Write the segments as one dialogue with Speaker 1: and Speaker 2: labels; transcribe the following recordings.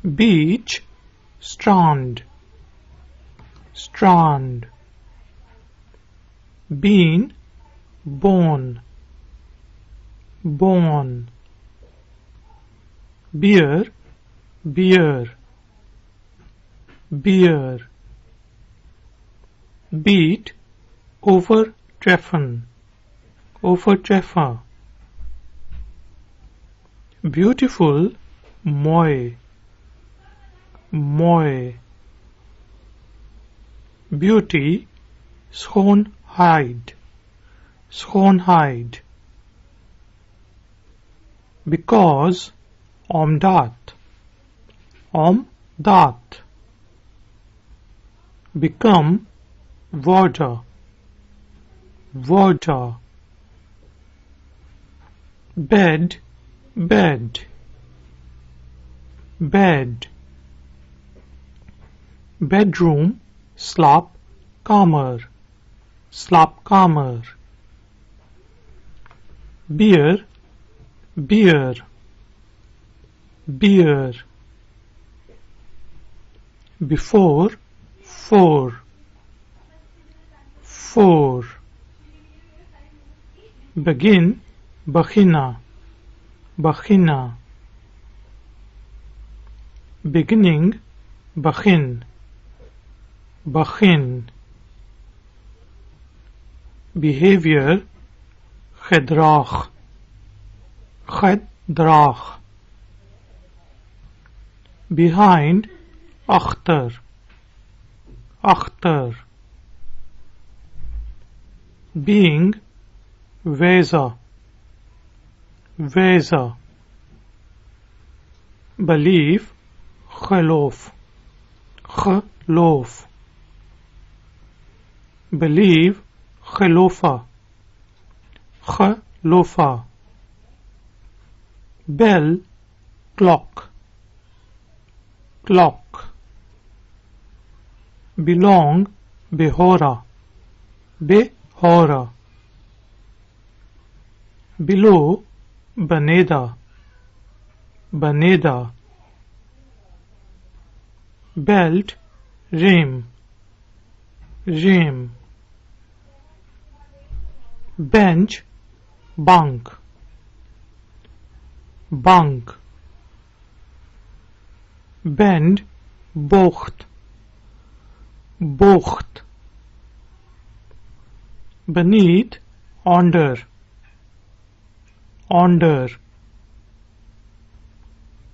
Speaker 1: beach, strand, strand. Bean, bone, bone. Beer, beer, beer. Beat, overtreffen, overtreffer. Beautiful, mooi, mooi. Beauty, schoonheid, schoonheid. Because, omdat, omdat. Become, worden, worden. Bed, bed, bed. Bedroom, slaapkamer, slaapkamer. Beer, beer, beer. Before, voor, voor. Begin, beginnen, beginnen. Beginning, begin, begin. Behavior, gedrag, gedrag. Behind, achter, achter. Being, wezen, wezen. Believe, geloof, geloof. Believe, geloven, geloven. Bell, klok, klok. Belong, behoren, behoren. Below, beneden, beneden. Belt, riem, riem. Bench, bank, bank. Bend, bocht, bocht. Beneath, onder, onder.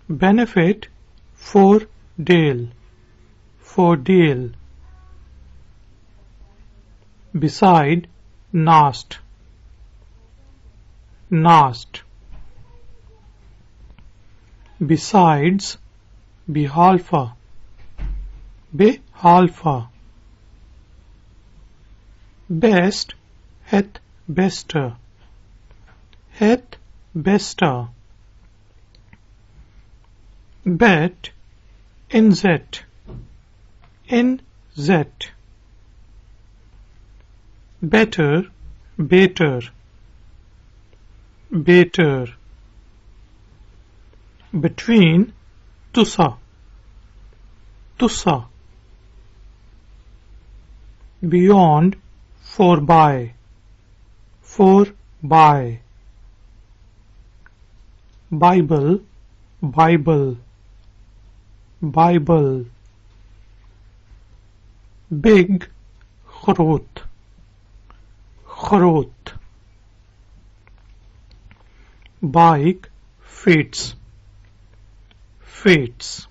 Speaker 1: Benefit, voordeel, voordeel. Beside, naast, naast. Besides, behalve, behalve. Best, het beste, het beste. Bet, inzet, inzet. Better, beter, beter. Between, tussen, tussen. Beyond, voorbij, voorbij. Bible, Bible, Bible. Big, groot, groot. Bike, fiets, fiets.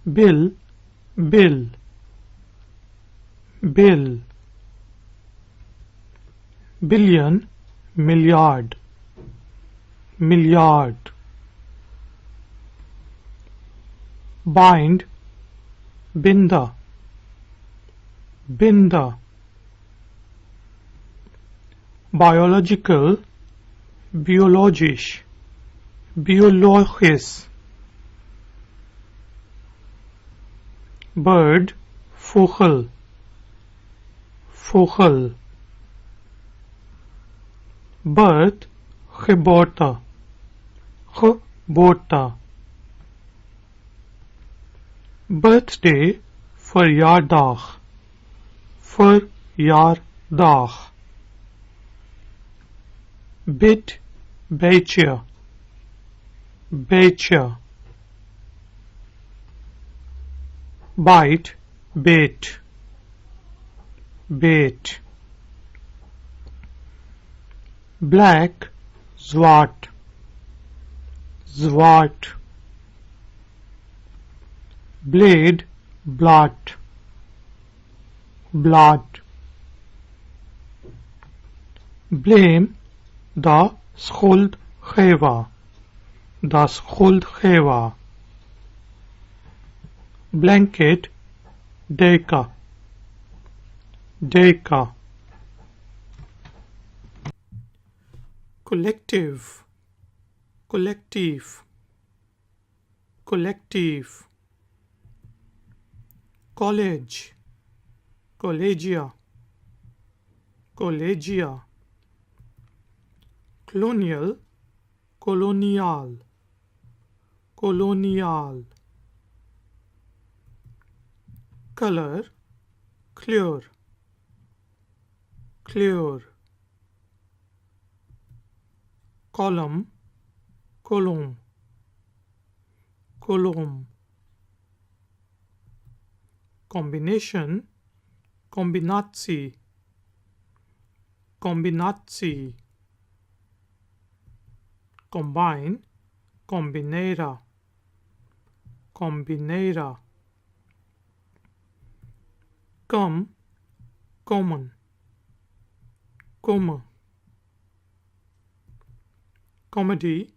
Speaker 1: Bill, bill, bill. Billion, miljard, miljard. Bind, binder, binder. Biological, biologisch, biologisch. Bird, vogel, vogel. Birth, geboorte, geboorte. birthday, verjaardag, verjaardag. Bid, beetje, beetje. Bite, beet, beet. Black, zwart, zwart. Blade, blad, blad. Blame, de schuldgever, de schuldgever. Blanket, deken, deken. Collective, collectief, collectief. College, collegia, collegia. Colonial, colonial, colonial. Color, clear, clear. Column, column, column. Combination, combinatie, combinatie. Combine, combinera, combinera. Come, common, come. Comedy,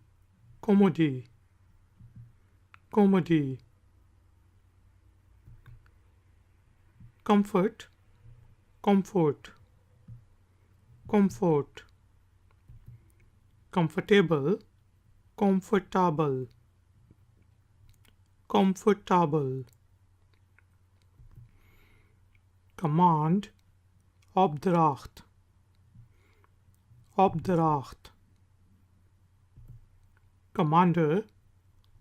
Speaker 1: comedy, comedy. Comfort, comfort, comfort. Comfortable, comfortable, comfortable. Command, opdracht, opdracht. Commander,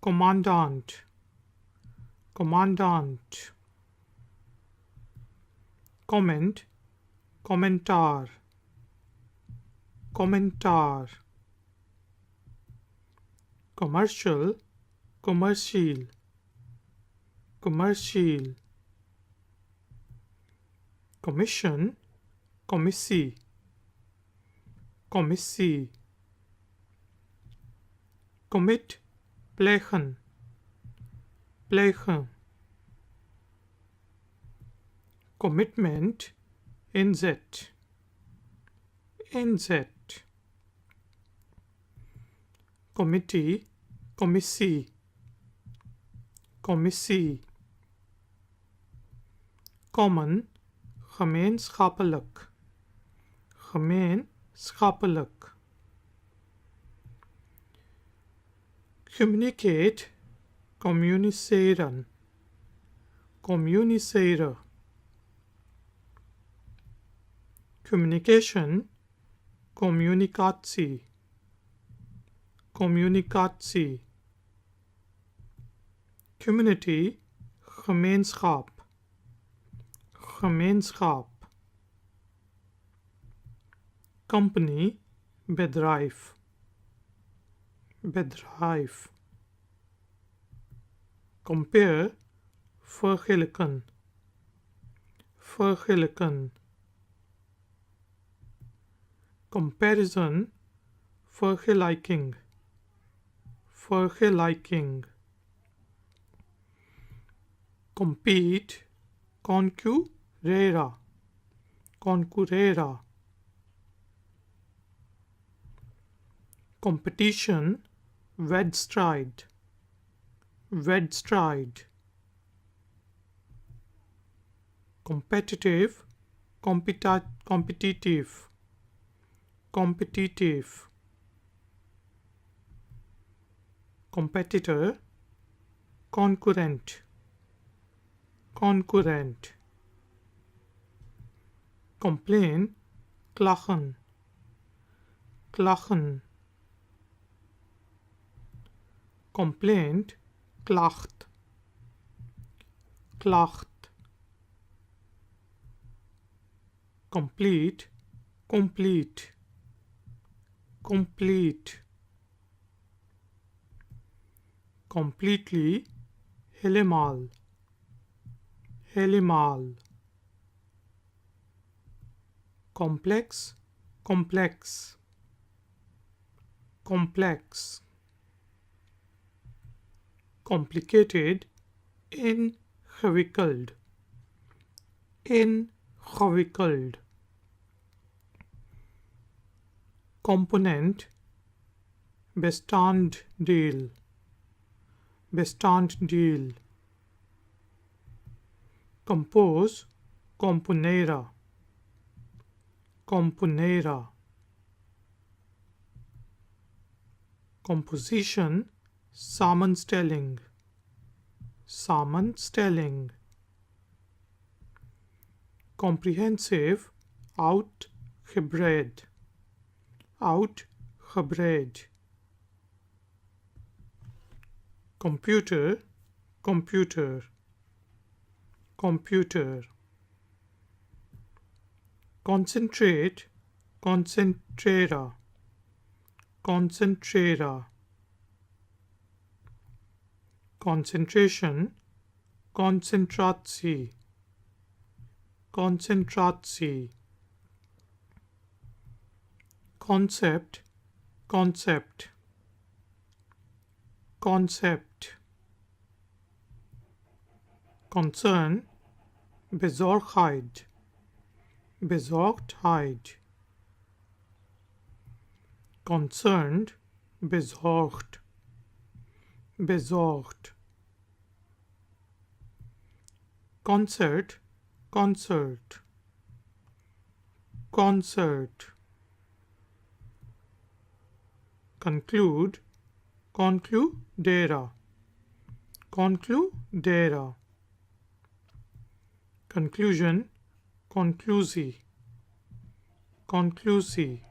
Speaker 1: commandant, commandant. Comment, commentaar, commentaar. Commercial, commercial, commercial. Commission, commissie, commissie. Commit, plegen, plegen. Commitment, inzet, inzet. Committee, commissie, commissie. Common, gemeenschappelijk, gemeenschappelijk. Communicate, communiceren, communiceren. Communication, communicatie, communicatie. Community, gemeenschap, gemeenschap. Company, bedrijf, bedrijf. Compare, vergelijken, vergelijken. Comparison, vergelijking, vergelijking. Compete, concurrera, concurrera. Competition, wedstrijd, wedstrijd. Competitive, competitive, competitive. Competitor, concurrent, concurrent. Complain, klagen, klagen. Complaint, klacht, klacht, complete, complete, complete, completely, helemaal, helemaal, complex, complex, complex, complicated, ingewikkeld, ingewikkeld, component, bestanddeel, bestanddeel, compose, componera, componera, composition, samenstelling, samenstelling, comprehensive, uitgebreid, uitgebreid, computer, computer, computer, concentrate, concentrera, concentrera, concentration, concentratie, concentratie, concept, concept, concept, concern, bezorgdheid, bezorgdheid, concerned, bezorgd, bezorgd, concert, concert, concert, conclude, concludera, concludera, conclusion, conclusie, conclusie,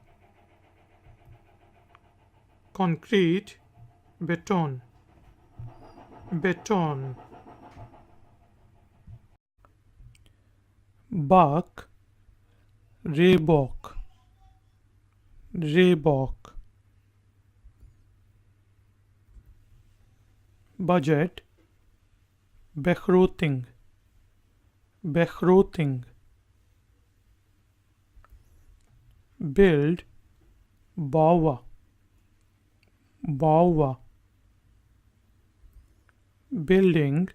Speaker 1: concrete, beton, beton, buck, reebok, reebok, budget, begroting, begroting, build, bouwen, bouwen, building,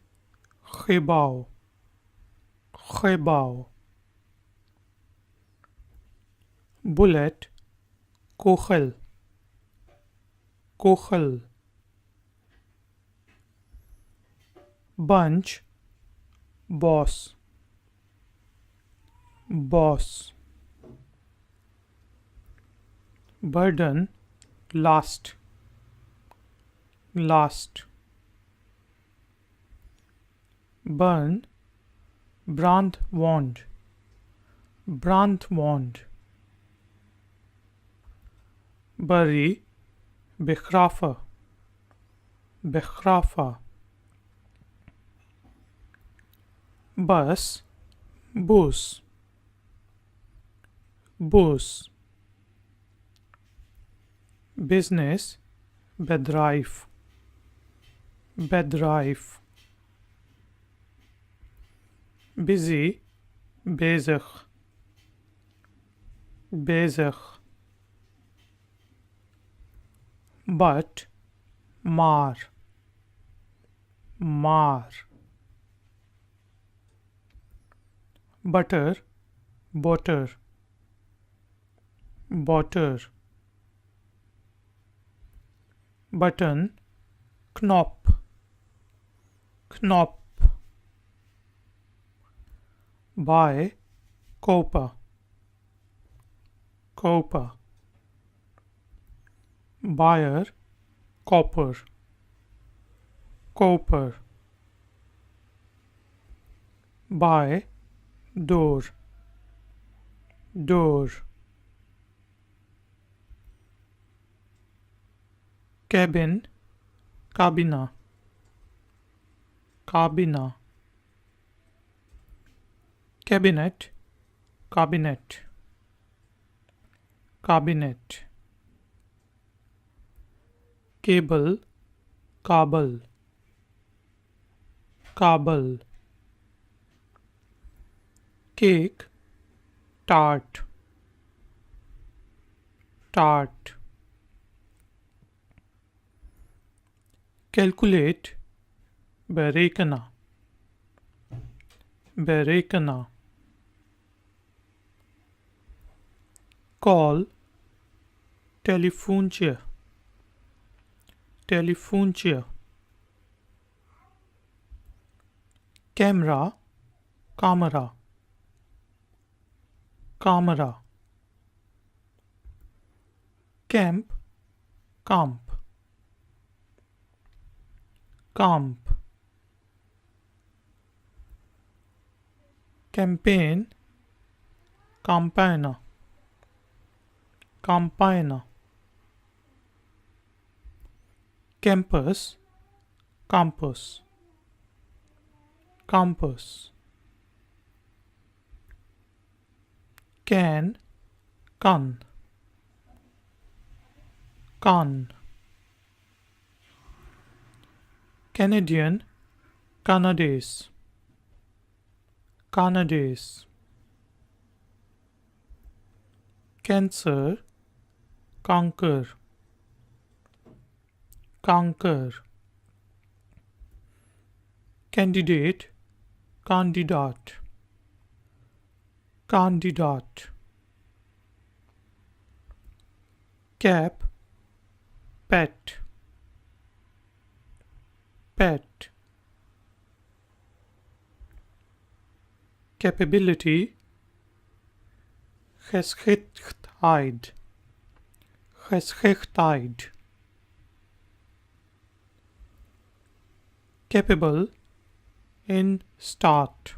Speaker 1: gebouw, gebouw, bullet, kogel, kogel, bunch, boss, boss, burden, last, last, burn, brandwond, brandwond, bury, begraven, begraven, bus, bus, bus, business, bedrijf, bedrijf, busy, bezig, bezig, but, maar, maar, butter, boter, boter, button, knop, knop, buy, kopen, kopen, buyer, koper, koper, buy, door, door, cabin, cabina, cabina, cabinet, cabinet, cabinet, cable, cable, cable, cake, tart, tart, calculate, berekenen, berekenen, call, telefoontje, telefoontje, camera, camera, camera, camp, kamp, kamp, campaign, campaigner, campaigner, campus, campus, campus, can, can, Canadian, Canadaise, Canadaise, cancer, conquer, conquer, candidate, candidate, candidate, cap, pet, pet, capability, geschiktheid, geschiktheid, capable, in start,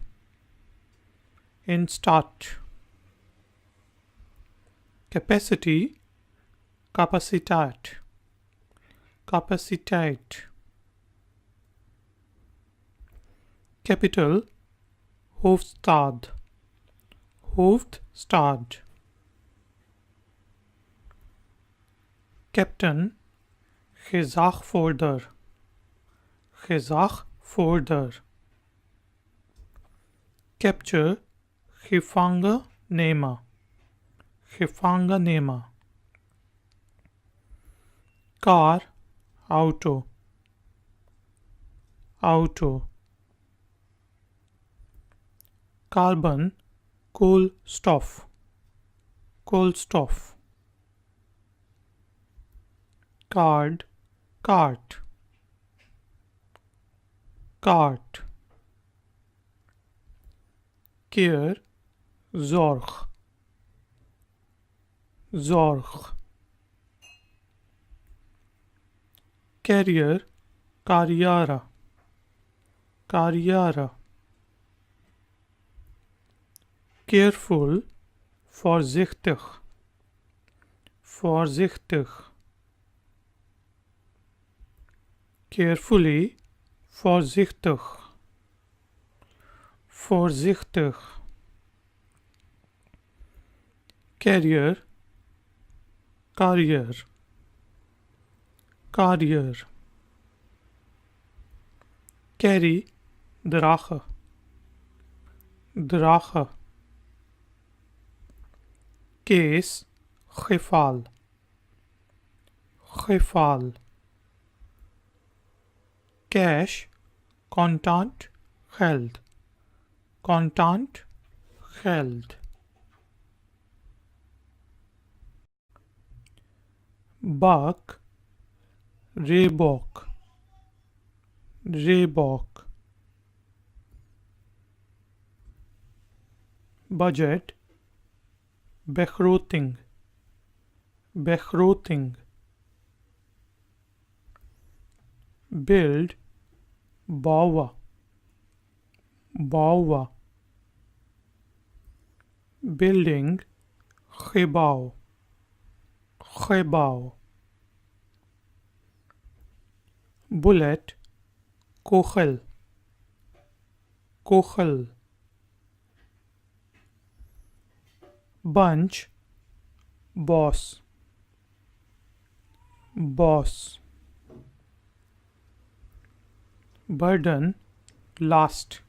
Speaker 1: in start, capacity, capaciteit, capaciteit, capital, hoofdstad, hoofdstad, captain, gezagvoerder, gezagvoerder, capture, gevangen nemen, gevangen nemen, car, auto, auto, carbon, koolstof, koolstof, card, cart, cart, care, zorg, zorg, carrier, carrière, carrière, careful, voorzichtig, voorzichtig, carefully, voorzichtig, voorzichtig, carrier, carrier, carrier, carry, dragen, dragen, case, geval, geval, cash, contant, geld, contant, geld, buck, reebok, reebok, budget, begroting, begroting, build, bouwen, bouwen, building, gebouw, gebouw, bullet, kogel, kogel, bunch, boss, boss. Burden, last,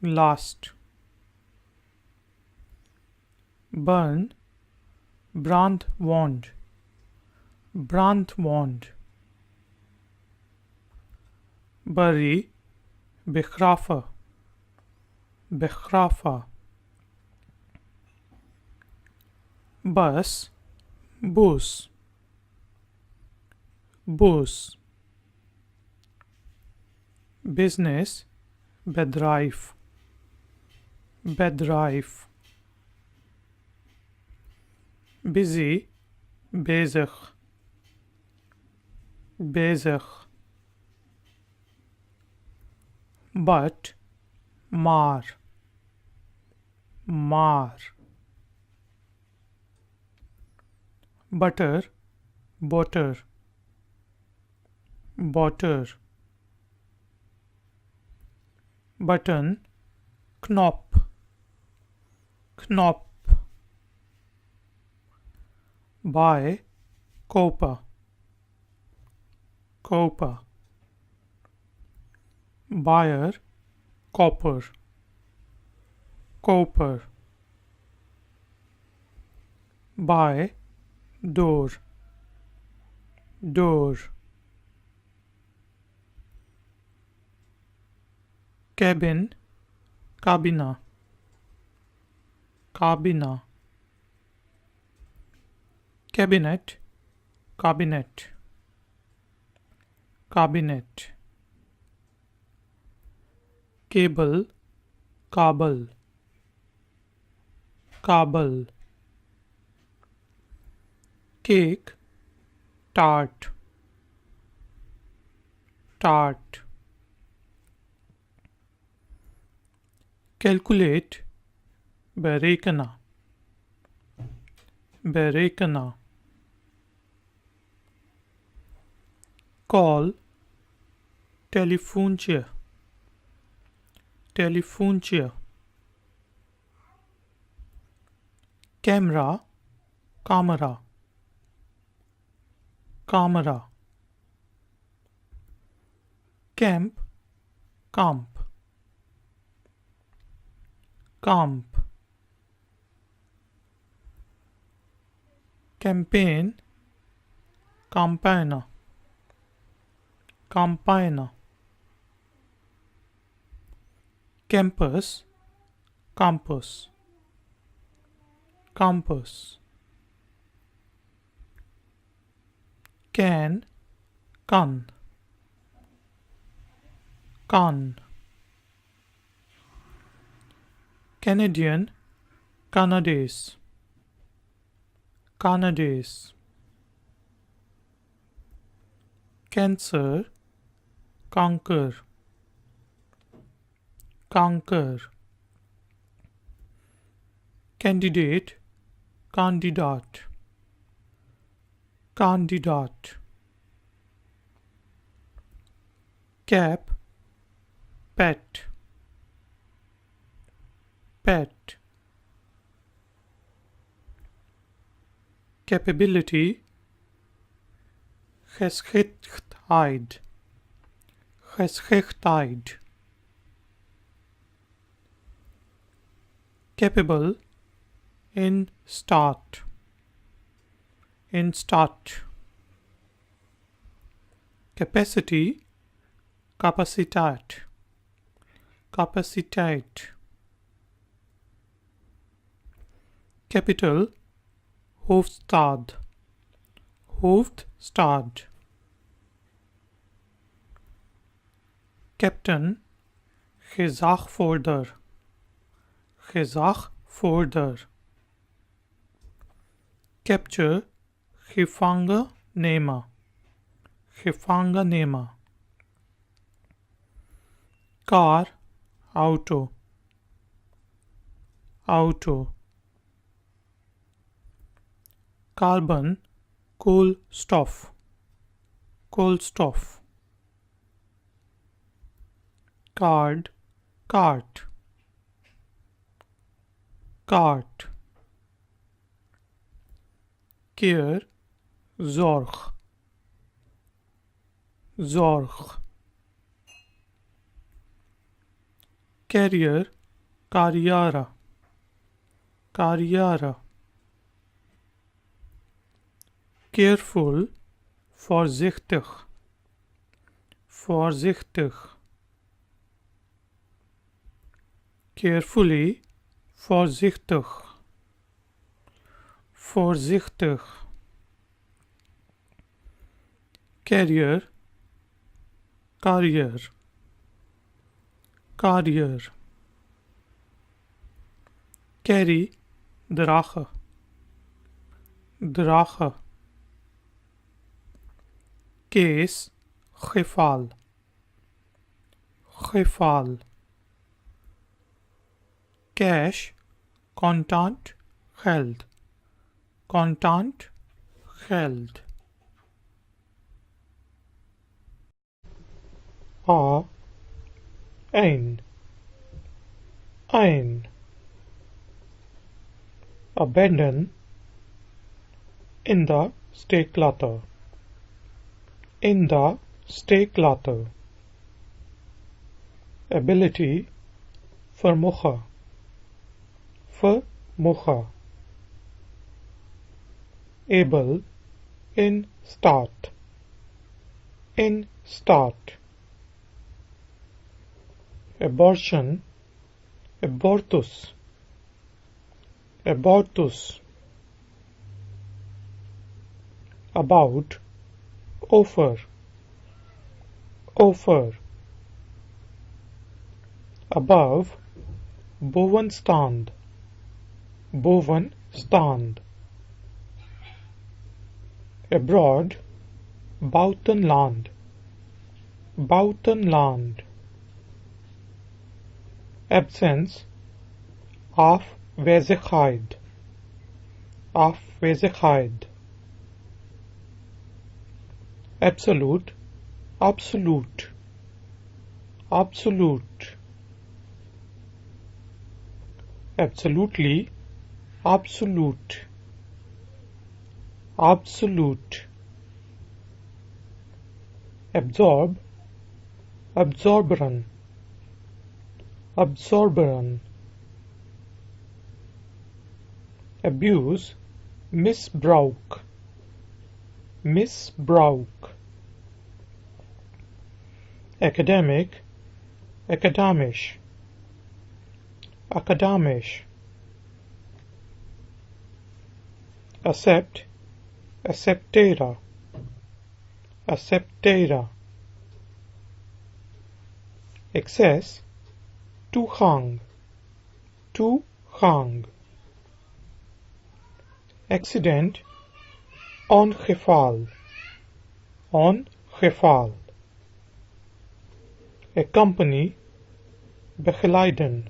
Speaker 1: last. Burn, brandwond, brandwond. Bury, begraven, begraven. Bus, bus, bus. Business, bedrijf, bedrijf. Busy, bezig, bezig. But, maar, maar. Butter, boter, boter. Button, knop, knop. Buy, kopen, kopen. Buyer, koper, koper. Buy, door, door. Cabin, cabina, cabina. Cabinet, cabinet, cabinet. Cable, cable, cable. Cake, tart, tart. Calculate, berekenen, berekenen. Call, telefoontje, telefoontje. Camera, camera, camera. Camp, kamp, kamp. Campaign, campaigner, campaigner. Campus, campus, campus. Can, kan, kan. Canadian, Canadaise, Canadaise. Cancer, conquer, conquer. Candidate, candidaat, candidaat. Cap, pet, pet. Capability, geschiktheid, geschiktheid. Capable, in staat, in staat. Capacity, capaciteit, capaciteit. Capital, hoofdstad, hoofdstad. Captain, gezagvoerder, gezagvoerder. Capture, gevangen nemen, gevangen nemen. Car, auto, auto. Carbon, koolstof, koolstof. Card, cart, cart, care, zorg, zorg, carrier, carrière, carrière, careful, voorzichtig, voorzichtig, carefully, voorzichtig, voorzichtig, carrier, carrier, carrier, carry, dragen, dragen, case, geval, geval, cash, contant, geld, contant, geld. Een, een, abandon, in de steek laten, in de steek laten, ability, vermogen, vermogen, able, in staat, in staat, abortion, abortus, abortus, about, over, over, above, bovenstaand, bovenstaand, abroad, buitenland, buitenland, absence, afwezigheid, afwezigheid, absolute, absolute, absolute, absolutely, absolute, absolute, absorb, absorberen, absorberen, abuse, misbruik, misbruik, academic, academisch, academisch, accept, acceptera, acceptera, access, toegang, toegang, accident, ongeval, ongeval, accompany, begeleiden,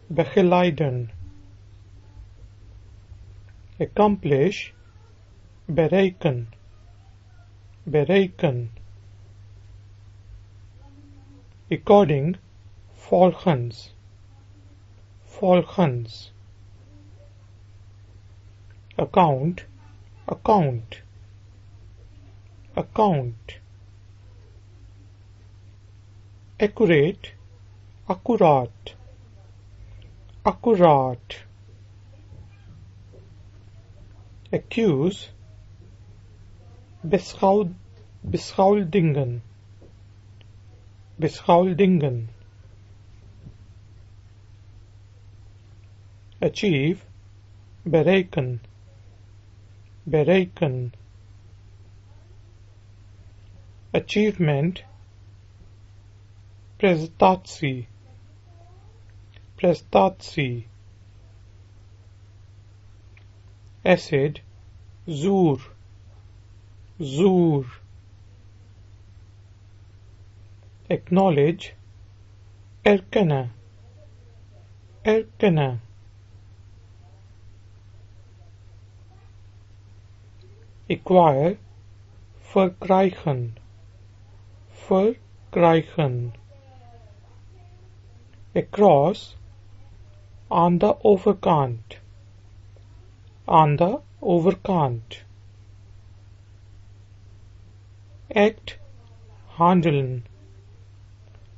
Speaker 1: begeleiden, accomplish, bereiken, bereiken, according, volgens, volgens, account, account, account, accurate, accuraat, accuraat, accuse, beschuldigen, beschuldigen, achieve, bereiken, bereiken, achievement, prestatie, prestatie, acid, zuur, zuur, acknowledge, erkennen, erkennen, acquire, verkrijgen, verkrijgen, across, Aan de overkant. Aan de overkant. Act handelen.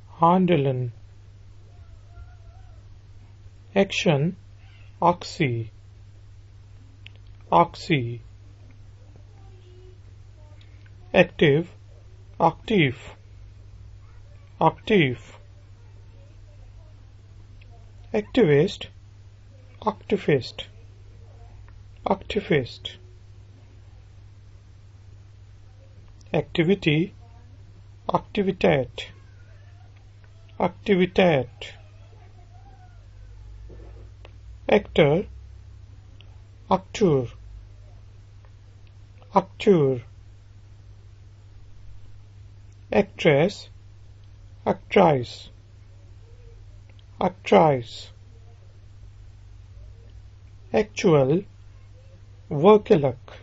Speaker 1: Handelen. Action actie. Actie. Active actief. Actief. Activist activist. Activist. Activity activiteit. Activiteit. Actor acteur. Acteur. Actress actrice. Actrice. Actual werkelijk.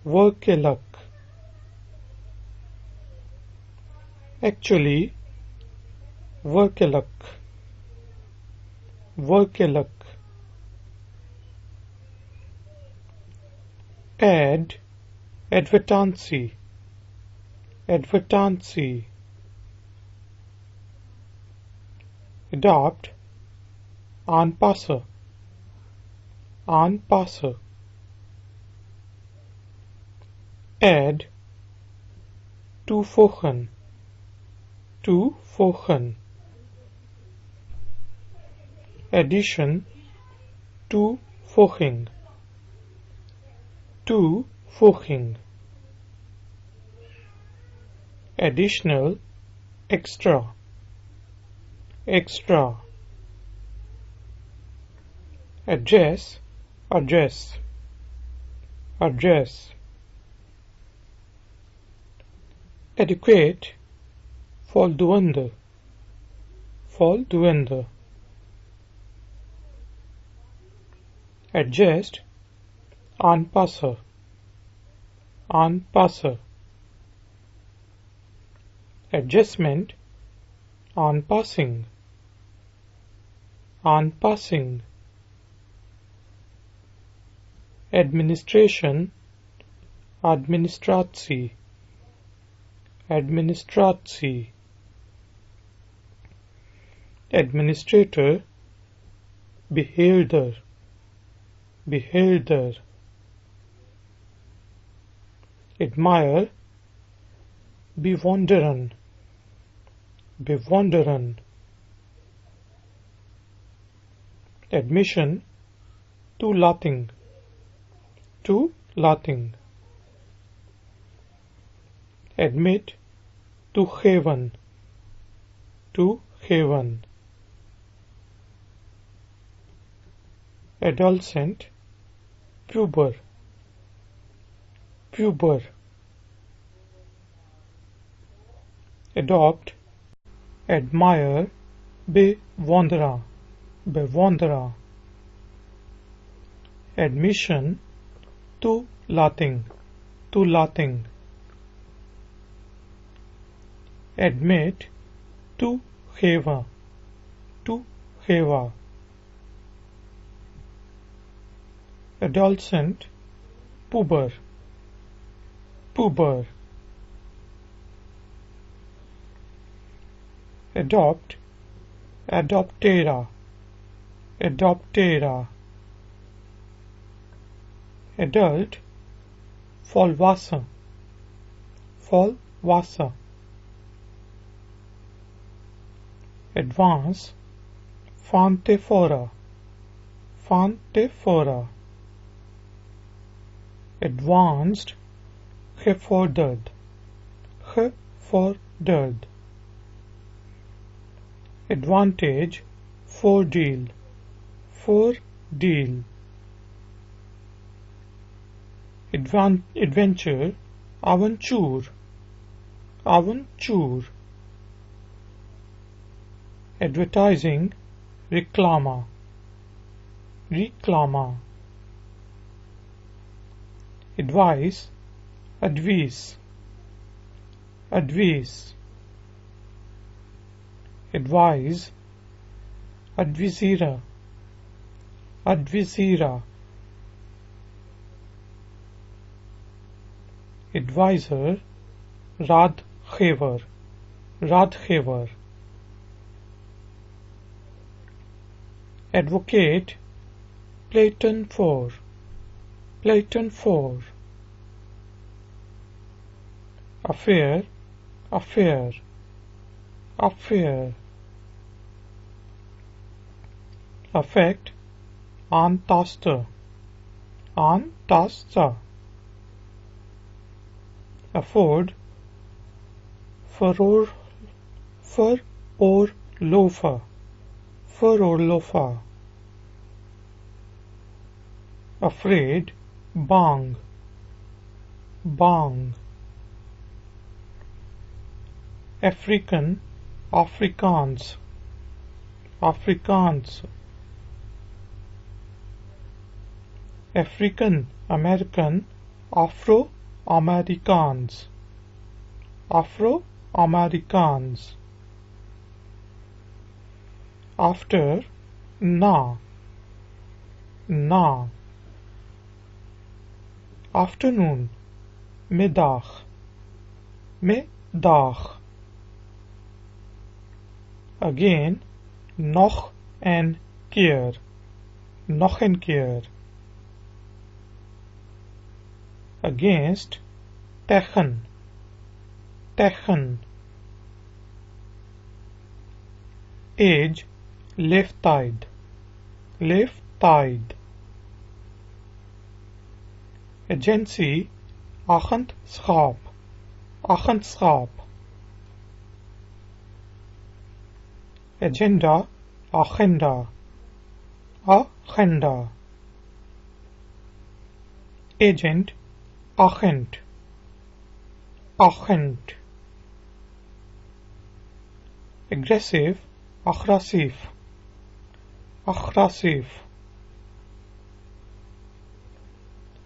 Speaker 1: Werkelijk. Actually werkelijk. Werkelijk. Ad advertentie. Advertentie. Adopt aanpassen. Aanpassen. Add toevoegen. Toevoegen. Addition toevoeging. Toevoeging. Additional extra. Extra. Address address. Address. Adequate voldoende. Voldoende. Adjust aanpassen. Aanpassen. Adjustment aanpassing. Aanpassing. Administration administratie. Administratie. Administrator beheerder. Beheerder. Admire bewonderen. Bewonderen. Admission toelating. Toelating. Admit toegeven. Toegeven. Adolescent puber. Puber. Adopt admire bewondera. Bewondera. Admission toelating. Toelating. Admit toegeven. Toegeven. Adolescent puber. Puber. Adopt adoptera. Adoptera. Adult volwassen. Volwassen. Advance van tevoren. Van tevoren. Advanced gevorderd. Gevorderd. Advantage voordeel. Voordeel. Adventure avontuur. Avontuur. Advertising reclama. Reclama. Advice advice. Advice. Advise adviseren, adviseren. Advisor, raadgever, raadgever. Advocate, pleiten voor, pleiten voor. Affair, affair, affair. Affect, aantasten, aantasten. Afford, veroorloven, veroorloven. Afraid, bang, bang. African, Afrikaans, Afrikaans. African American, Afro-Amerikaans, Afro-Amerikaans. After, na, na. Afternoon, middag, middag. Again, nog een keer, nog een keer. Against, tegen, tegen. Age, leeftijd, leeftijd. Agency, agentschap, agentschap. Agenda, agenda, agenda. Agent, agent, agent. Aggressive, agressief, agressief.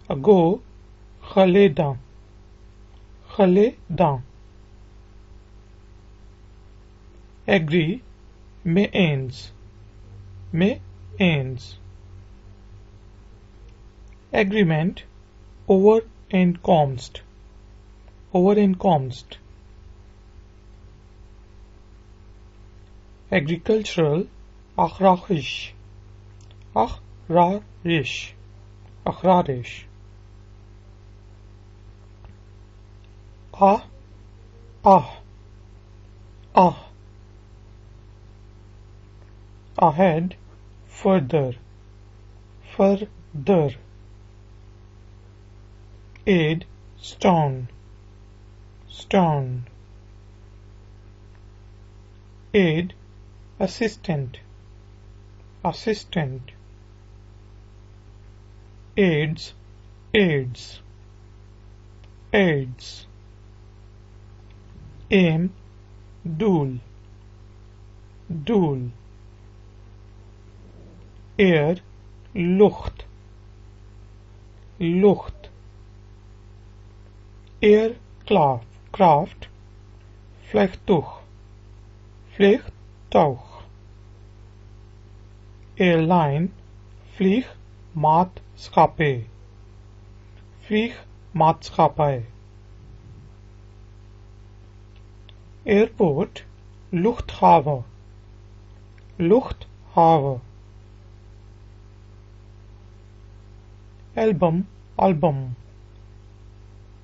Speaker 1: Ago, geleden, geleden. Agree, mee eens, mee eens. Agreement, overeenkomst, overeenkomst. Agricultural, agrarisch, agrarisch, agrarisch. Ah, ahead, further, further. Aid, stone, stone. Aid, assistant, assistant. Aids, aids, aids. Aim, doel, doel. Air, lucht, lucht. Aircraft, vliegtuig, vliegtuig. Airline, vliegmaatschappij, vliegmaatschappij. Airport, luchthaven, luchthaven. Album, album,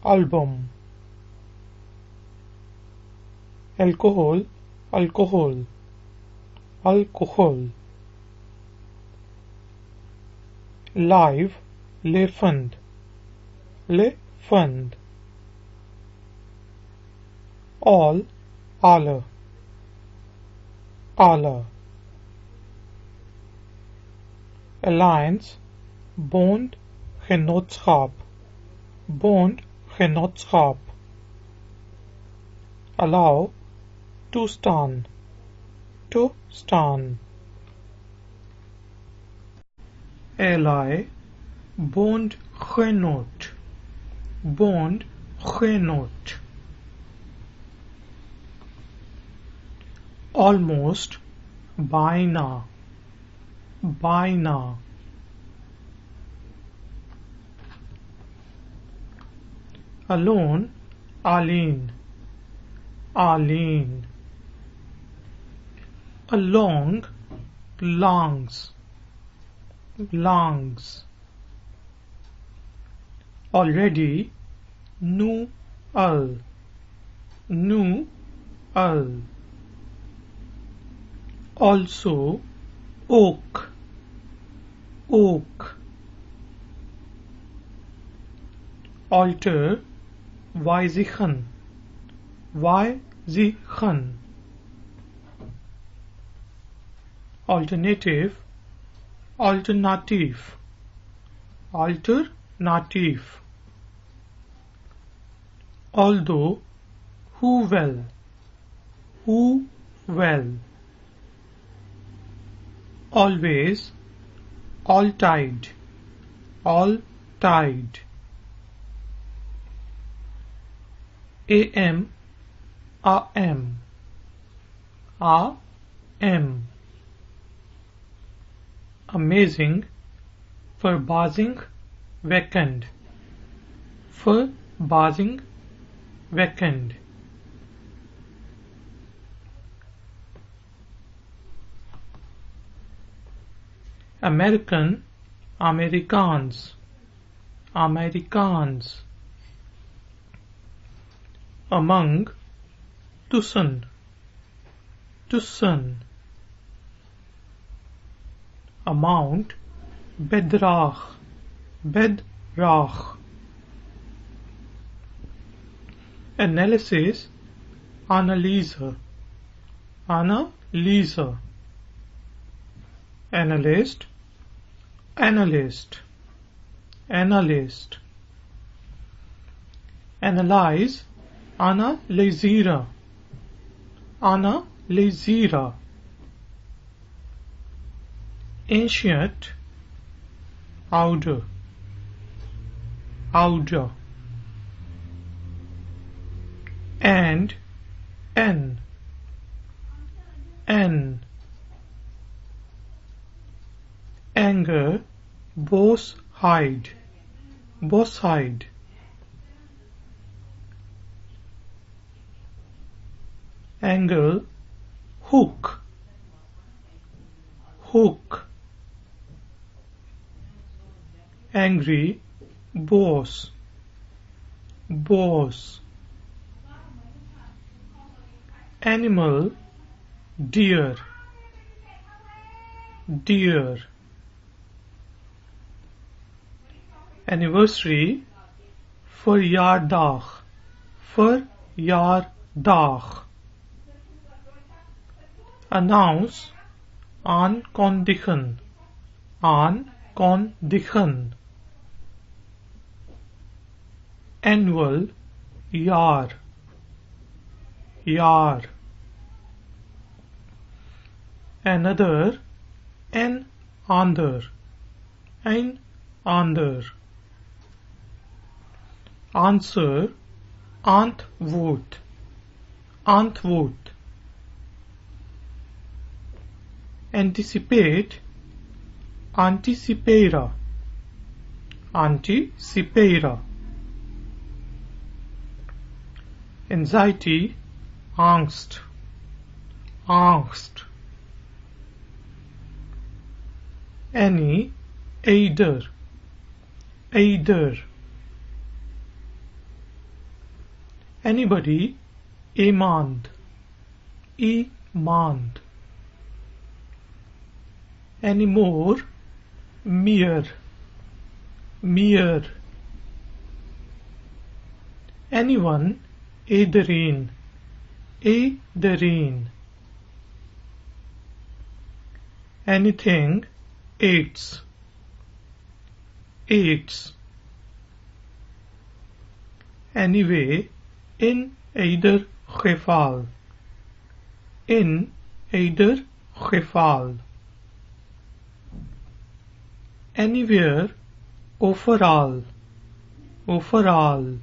Speaker 1: album. Alcohol, alcohol, alcohol. Live, levend, levend. All, alle, alle. Alliance, bondgenootschap, bondgenootschap. Allow, toestaan, toestaan. Ally, bondgenoot, bondgenoot. Almost, bijna, bijna, alone, alleen, alleen, along, langs, langs, already, nu al, nu al, also, oak, oak, alter, wijzigen, wijzigen, alternative, alternatief, alternatief, although, hoewel, hoewel, always, altijd, altijd, am, am, am, amazing, verbazingwekkend, verbazingwekkend, American, Amerikaans, Amerikaans, among, tussen, tussen, amount, bedrag, bedrag, analysis, analyse, analyse, analyst, analyst, analyst, analyze, analyseren, analyseren, ancient, oude, oude, and, n, anger, boosheid, boosheid, angle, hoek, hoek, angry, boos, boos, animal, deer, deer, anniversary, verjaardag, verjaardag, announce, aankondigen, aankondigen, annual, jaar, jaar, another, een ander, een ander, answer, antwoord, antwoord, anticipate, anticipera, anticipera, anxiety, angst, angst, any, eider, eider, anybody, iemand, iemand, anymore, meer, meer, anyone, iedereen, iedereen, anything, iets, iets, anyway, in ieder geval, in ieder geval, anywhere, overal, overal,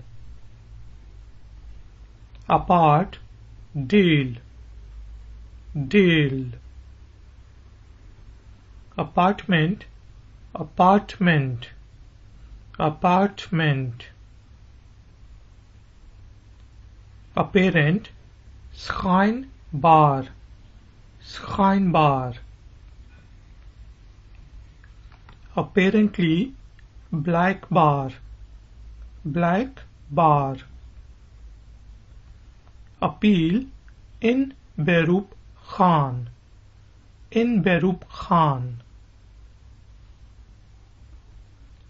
Speaker 1: apart, deel, deel, apartment, apartment, apartment. Apparent, schijnbaar, schijnbaar. Apparently, blijkbaar, blijkbaar. Appeal, in beroep gaan, in beroep gaan.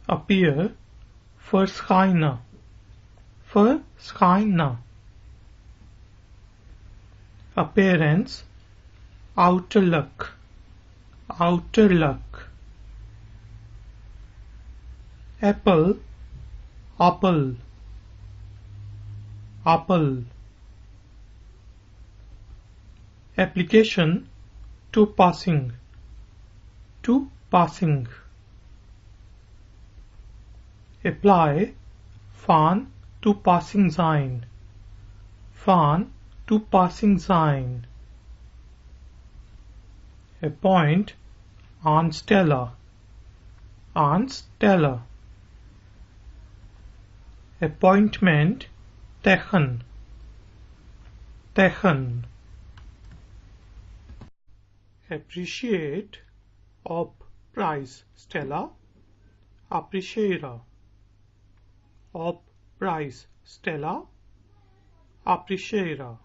Speaker 1: Appear, verschijnen, verschijnen. Appearance, uiterlijk, uiterlijk. Apple, appel, appel. Application, to passing, to passing. Apply, van toepassing zijn, van toepassing zijn. Appoint, aanstellen, aanstellen. Appointment, tegen, tegen. Appreciate, op prijs stellen, appreciëren. Op prijs stellen, appreciëren.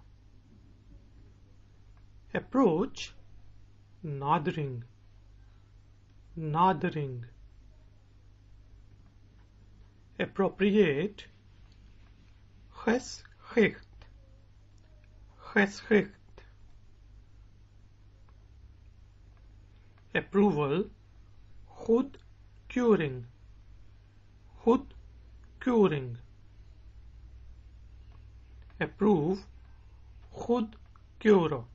Speaker 1: Approach, nadering, nadering. Appropriate, geschikt, geschikt. Approval, goedkeuring, goedkeuring. Approve, goedkeuren,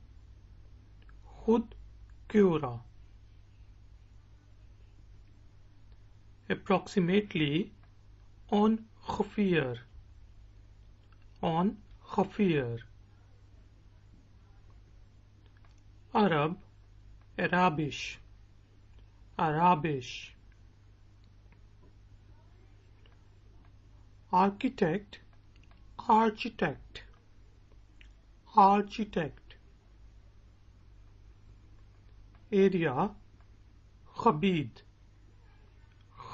Speaker 1: goedkeuren. Approximately, ongeveer, ongeveer. Arab, Arabisch, Arabisch. Architect, architect, architect. Area, gebied,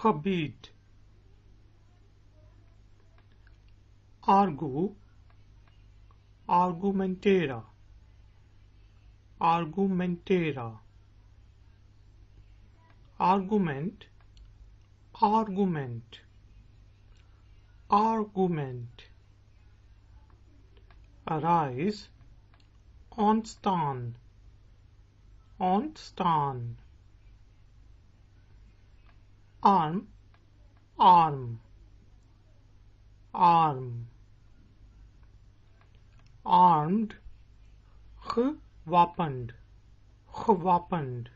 Speaker 1: gebied. Argue, argumentera, argumentera. Argument, argument, argument. Arise, ontstaan, ontstaan. Arm, arm, arm. Armed, gewapend, gewapend.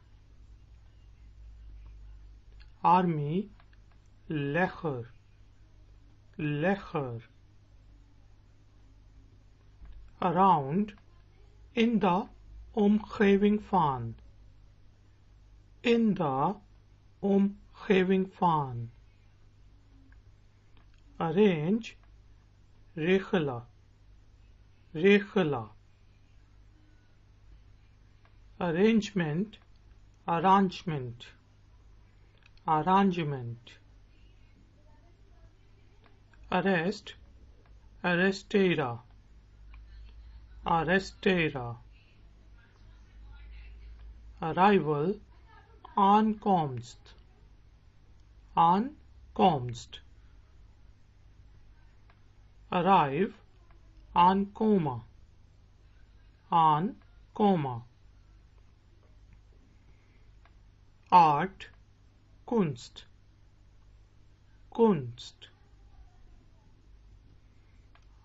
Speaker 1: Army, leger, leger. Around, in de omgeving van, in de omgeving van. Arrange, regelen, regelen. Arrangement, arrangement, arrangement. Arrest, arrestera, arrestera. Arrival, aankomst, aankomst. Arrive, aankomen, aankomen. Art, kunst, kunst.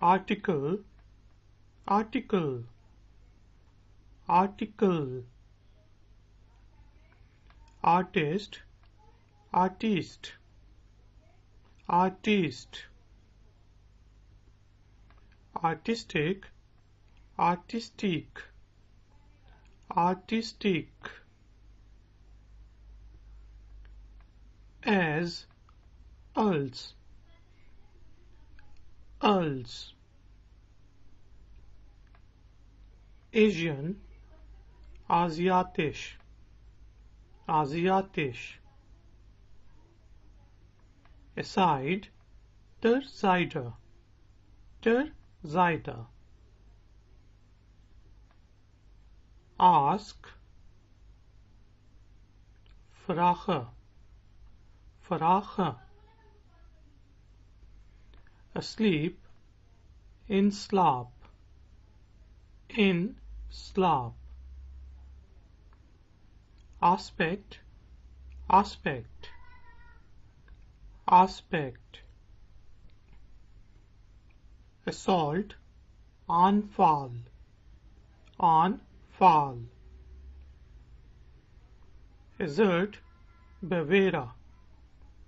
Speaker 1: Article, article, article. Artist, artist, artist. Artistic, artistic, artistic. as, als, als. Asian, asiatisch, asiatisch. Aside, ter Seite, ter Seite. Ask, vragen, vragen. Asleep, in slaap, in slaap. Aspect, aspect, aspect. Assault, aanval, aanval. Assert, beweren,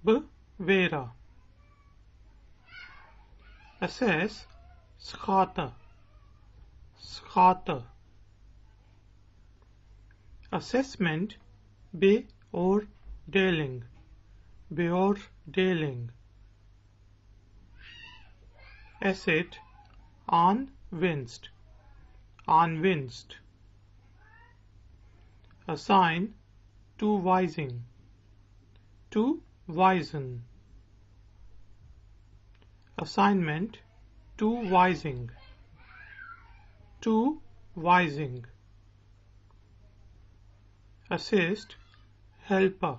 Speaker 1: beweren. Assess, schatten, schatten. Assessment, beoordeling, beoordeling. Asset, aanwinst, aanwinst. Assign, toewijzing, toewijzen. Assignment, toewijzing, toewijzing. Assist, helper,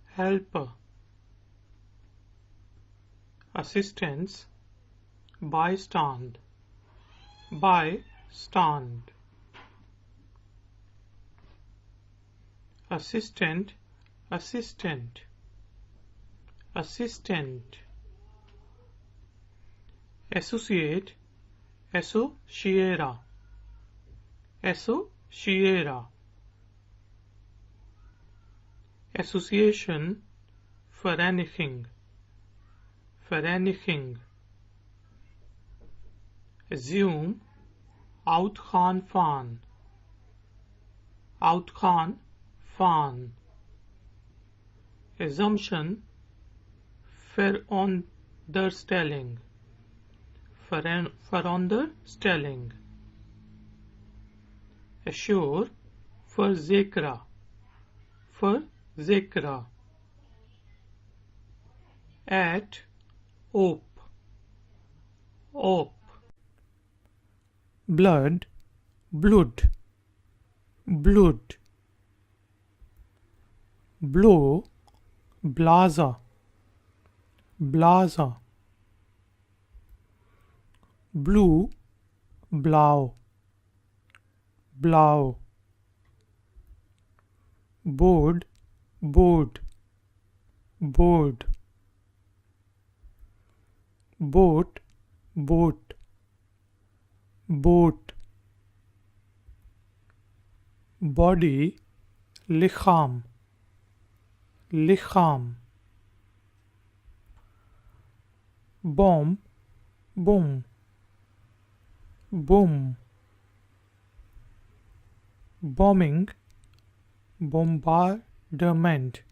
Speaker 1: helper. Assistance, bystand, bystand. Assistant, assistant, assistant. Associate, associera, associera. Association, vereniging, vereniging. Assume, uitgaan van, uitgaan van. Assumption, veronderstelling, veronderstelling. Assure, verzekeren, verzekeren. At, op, op. Blood, bloed, bloed. Blow, blazer, blazer. Blue, blauw, blauw. Board, board, board. Boat, boat, boat. Body, lichaam, lichaam. Bomb, boom, boom. Bombing, bombardment,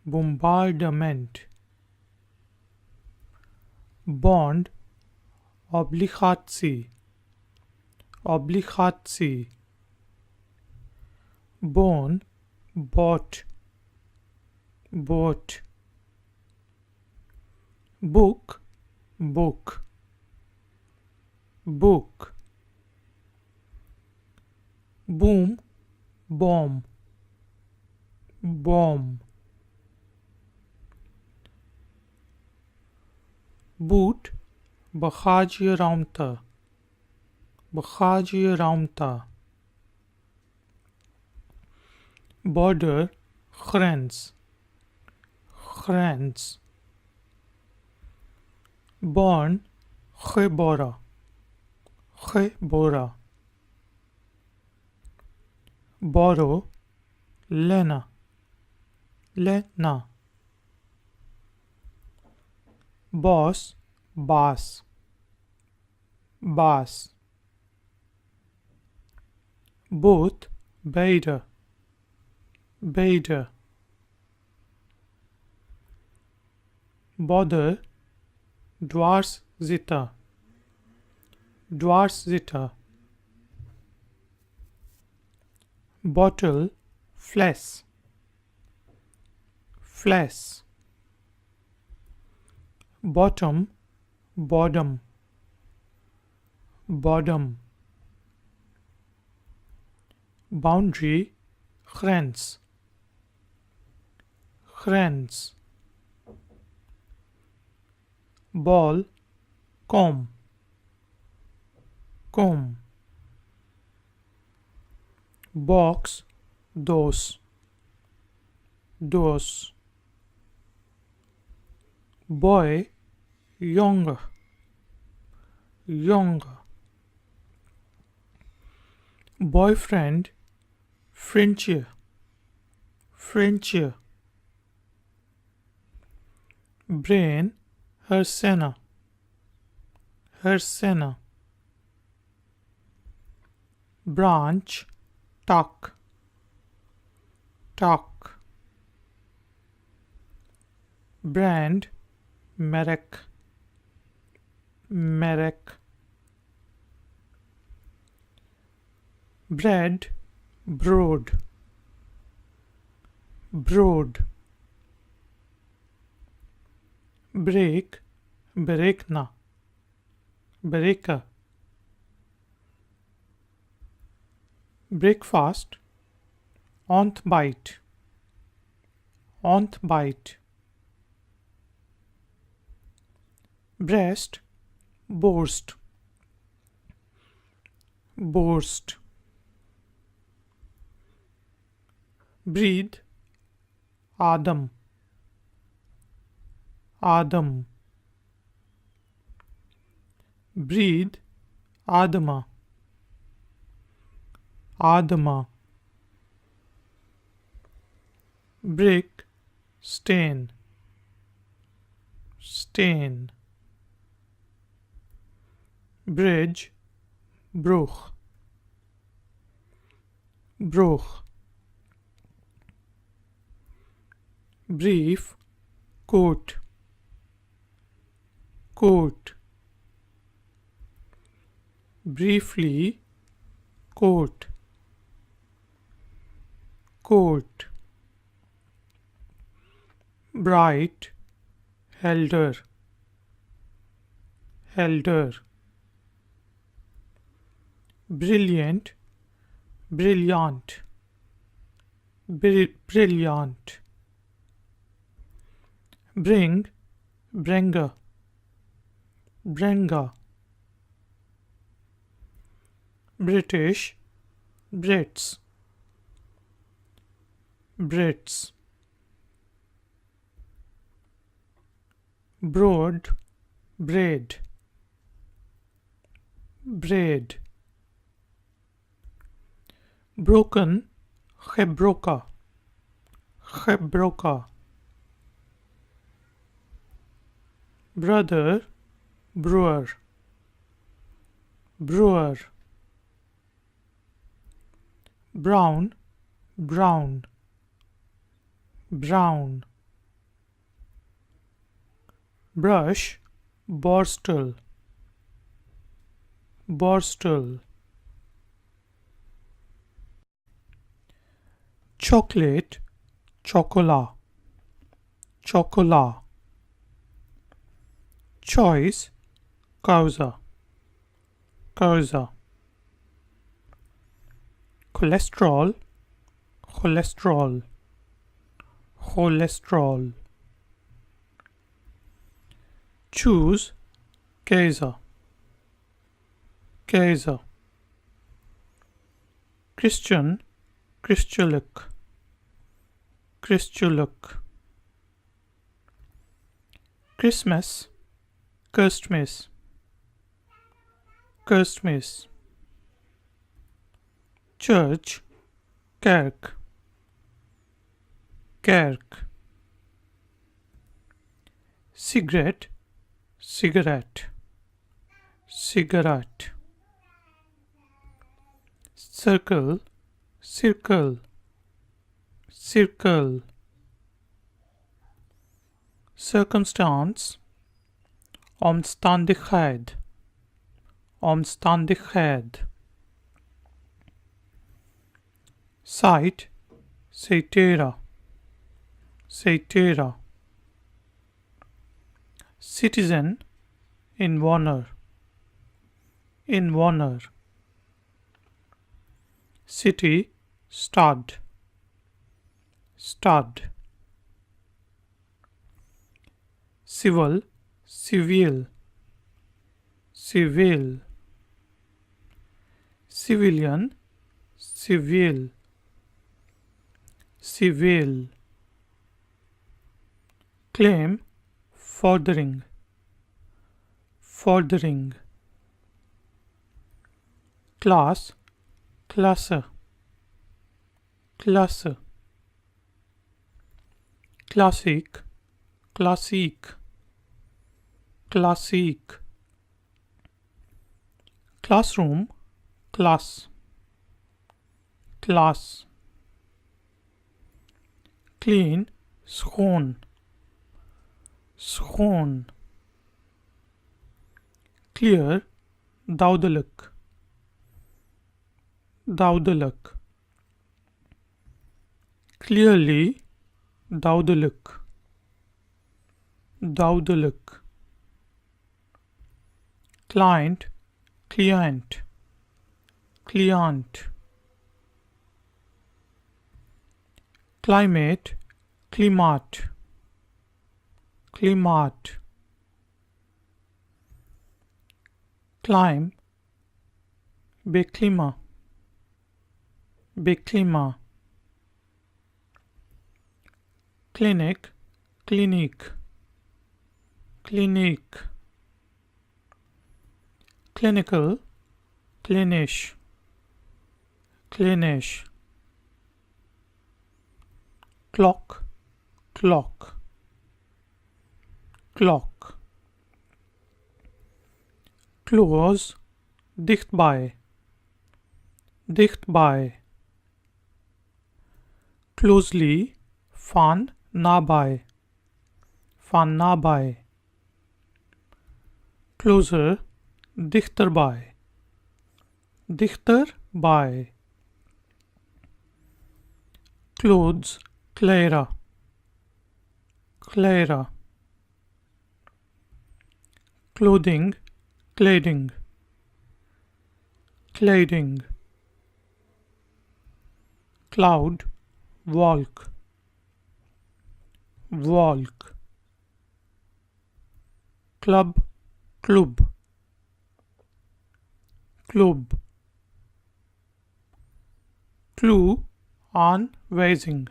Speaker 1: bombardment. Bond, obligatie, obligatie. Bone, bought, bought. Book, book, book. Boom, bomb, bomb. Boot, bagageruimte, bagageruimte. Border, grens, grens. Born, geboren, geboren. Borrow, lenen, lenen. Boss, baas, baas. Both, beide, beide. bother, Dwarszita, Dwarszita. Bottle, Fles, Fles. Bottom, Bottom, Bottom. Boundary, Grens, Grens. Ball, Comb, Comb. Box, Dos, Dos. Boy, Younger, Younger. Boyfriend, Friendship, Friendship. Brain, Hersena, Hersena. Branch, Tuck, Tuck. Brand, Merrick, Merrick. Bread, Broad, Broad. Break, Berekna, Bereka. Breakfast, Ontbite, Ontbite. Breast, Boast, Boast. Breathe, Adam, Adam. Breathe, Adama, Adama. Brick, Stain, Stain. Bridge, Bruch, Bruch. Brief, Coat, Coat. Briefly, Coat, Coat. Bright, Helder, Helder. Brilliant, Brilliant, Brilliant. Bring, Bringer, Bringer. British, Brits, Brits. Broad, Braid, Braid. Broken, Hebroka, Hebroka. Brother, Brewer, Brewer. Brown, Brown, Brown. Brush, Borstal, Borstal. Chocolate, Chocola, Chocola. Choice, Causa, Causa. Cholesterol, Cholesterol, Cholesterol. Choose, Kaiser, Kaiser. Christian, Christuluk, Christuluk. Christmas, Christmas, Christmas. Church, Kerk, Kerk. Cigarette, Cigarette, Cigarette. Circle, Circle, Circle. circumstance, omstandigheid, omstandigheid. Site, cetera, cetera. Citizen, inwoner, inwoner. City, stad, stad. Civil, civil, civil. Civilian, civil, civil. Claim, fordering, fordering. Class, klasse, klasse. Classic, klassiek, klassiek. Classroom, klas, klas. Clean, schoon, schoon. Clear, duidelijk, duidelijk. Clearly, duidelijk, duidelijk. Client, client, client. Climate, klimaat, klimaat. Climb, beklimmen, beklimmen. Clinic, kliniek, kliniek. Clinical, klinisch, klinisch. Clock, klok, klok. Close, dichtbij, dichtbij. Closely, van nabij, van nabij. Closer, dichterbij, dichterbij. Clothes, kleren, kleren. Clothing, kleding, kleding. Cloud, wolk, wolk. Club, club, club. Clue, aanwijzing,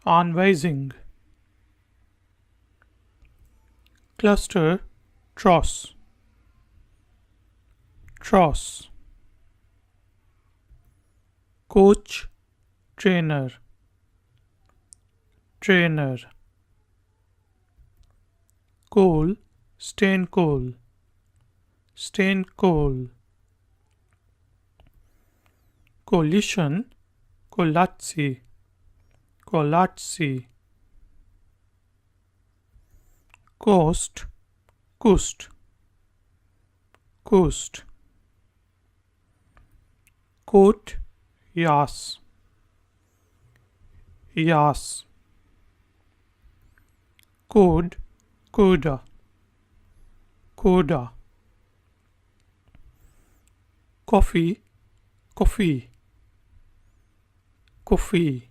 Speaker 1: aanwijzing. Cluster, tros, tros. Coach, trainer, trainer. Coal, steenkool, steenkool. Coalition, coalitie, coalitie. Coast, kust, kust. Coat, jas, jas. Code, coda, coda. Coffee, koffie, koffie.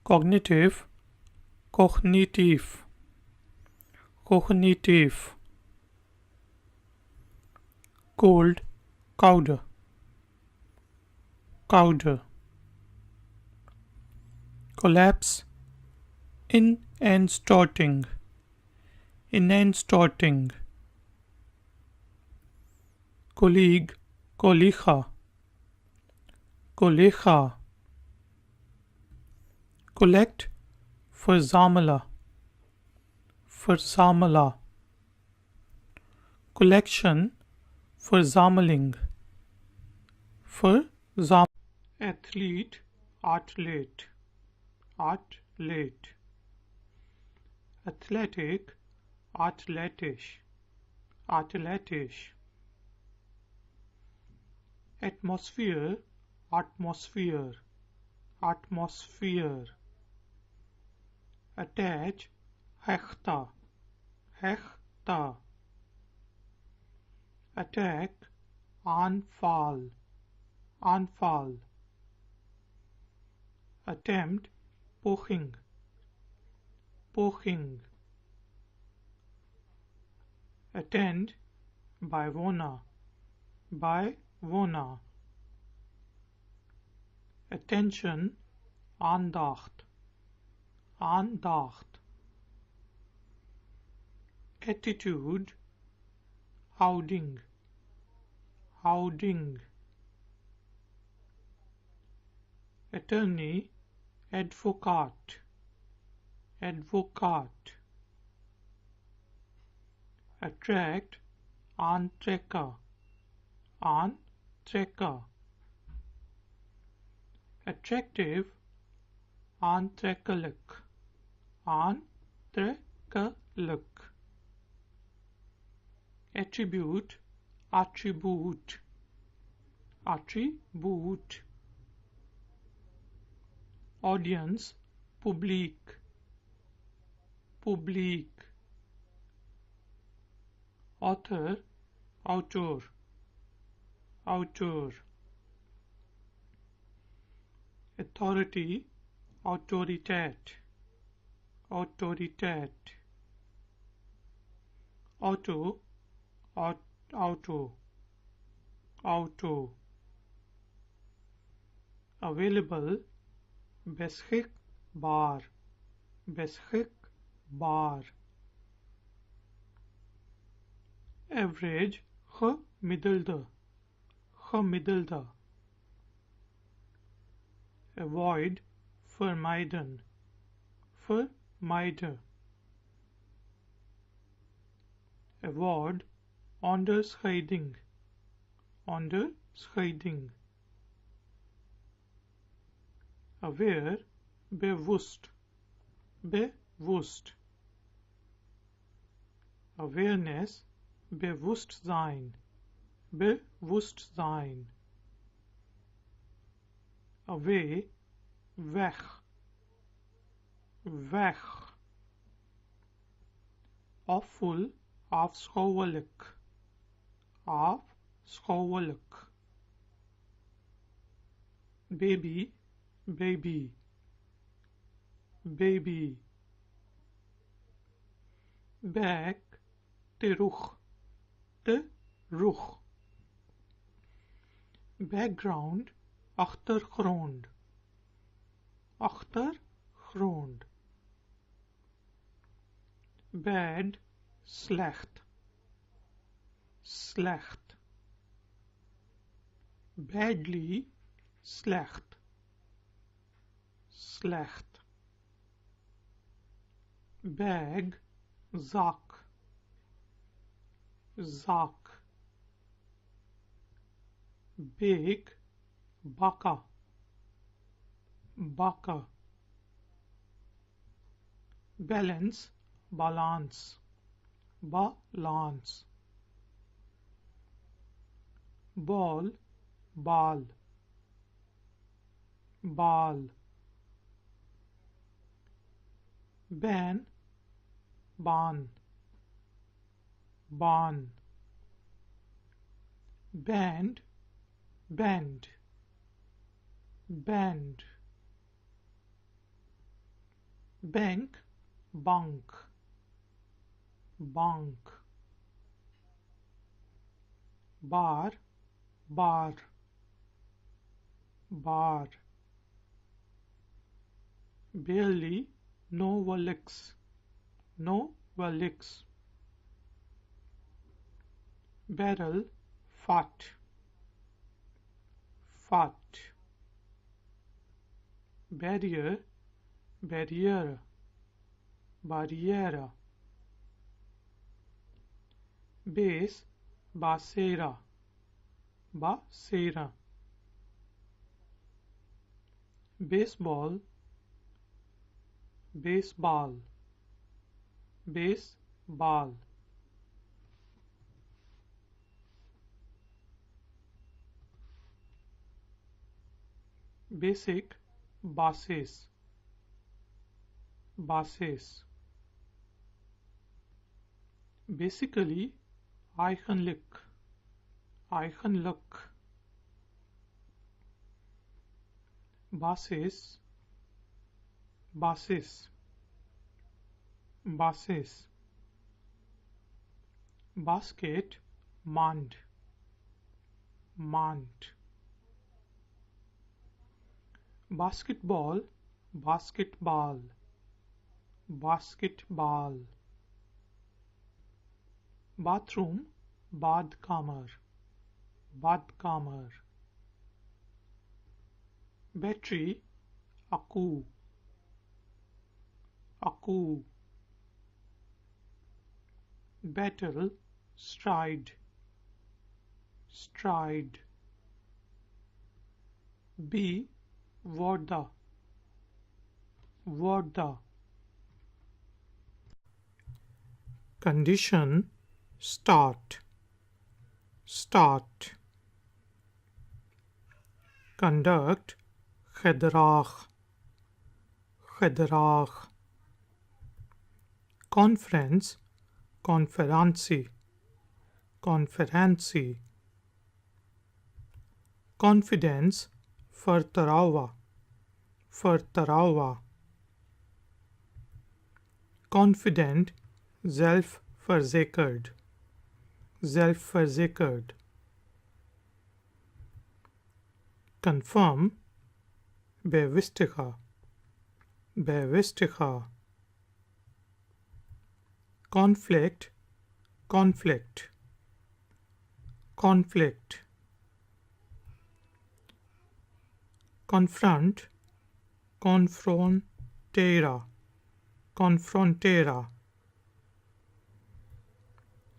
Speaker 1: Cognitive, cognitief, cognitief. Cold, koude, koude. Collapse, ineenstorting, ineenstorting. Colleague, collega, collega. Collect, verzamelen, verzamelen. Collection, verzameling, verzam. Athlete, athlete, athlete. late. Athletic, athletisch, athletisch. Atmosphere, atmosphere, atmosphere. Attach, hechten, hechten. Attack, aanval, aanval. Attempt, poging, poging. Attend, bijwoner, bijwoner. Attention, aandacht, aandacht. Attitude, houding, houding. Attorney, advocaat, advocaat. Attract, aantrekken, aantrekken. Attractive, aantrekkelijk, aantrekkelijk. Attribute, attribute, attribute. Audience, publiek, publiek. Author, auteur, auteur. Authority, autoriteit, autoriteit. Auto, auto, auto. Available, beschikbaar, beschikbaar. Average, gemiddelde, gemiddelde. Avoid, vermijden, vermijden. Award, onderscheiding, onderscheiding. Aware, bewust, bewust. Awareness, bewustzijn, bewustzijn. Away, weg, weg. Afvoel, afschuwelijk, afschuwelijk. Baby, baby, baby. Back, terug, terug. Background, achtergrond, achtergrond. Bad, slecht, slecht. Badly, slecht, slecht. Bag, zak, zak. Bake, bakken, bakken. Balance, balans, balans. Ball, bal, bal. Ban, ban, ban. Band, bend, bend. Bank, bank, bank. Bar, bar, bar. Barely, novellix, novellix. Barrel, fat, fat. Barrier, barrière, barrière. Base, baseira, baseira. Baseball, baseball, baseball. Basic, basis, basis. Basically, eigenlijk, eigenlijk. Basis, basis, basis. Basket, mand, mand. Basketball, basketball, basketball. Bathroom, badkamer, badkamer. Battery, akku, akku. Battle, stride, stride. Be, worden, worden. Condition, start, start. Conduct, gedrag, gedrag. Conference, conferentie, conferentie. Confidence, vertrouwen, vertrouwen. Confident, zelfverzekerd, zelfverzekerd. Confirm, bevestigen, bevestigen. Conflict, conflict, conflict. Confront, confrontera, confrontera.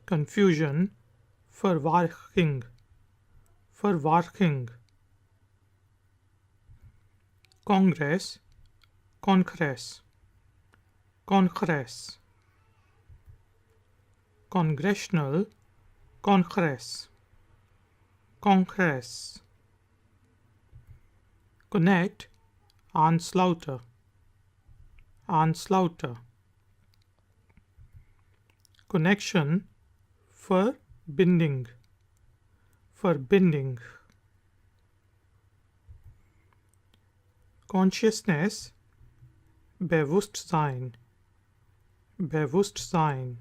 Speaker 1: Confusion, verwarring, verwarring. Congress, congress, congress. Congressional, congress, congress. Connect, aansluiten, aansluiten. Connection, verbinding, verbinding. Consciousness, bewusstsein, bewusstsein.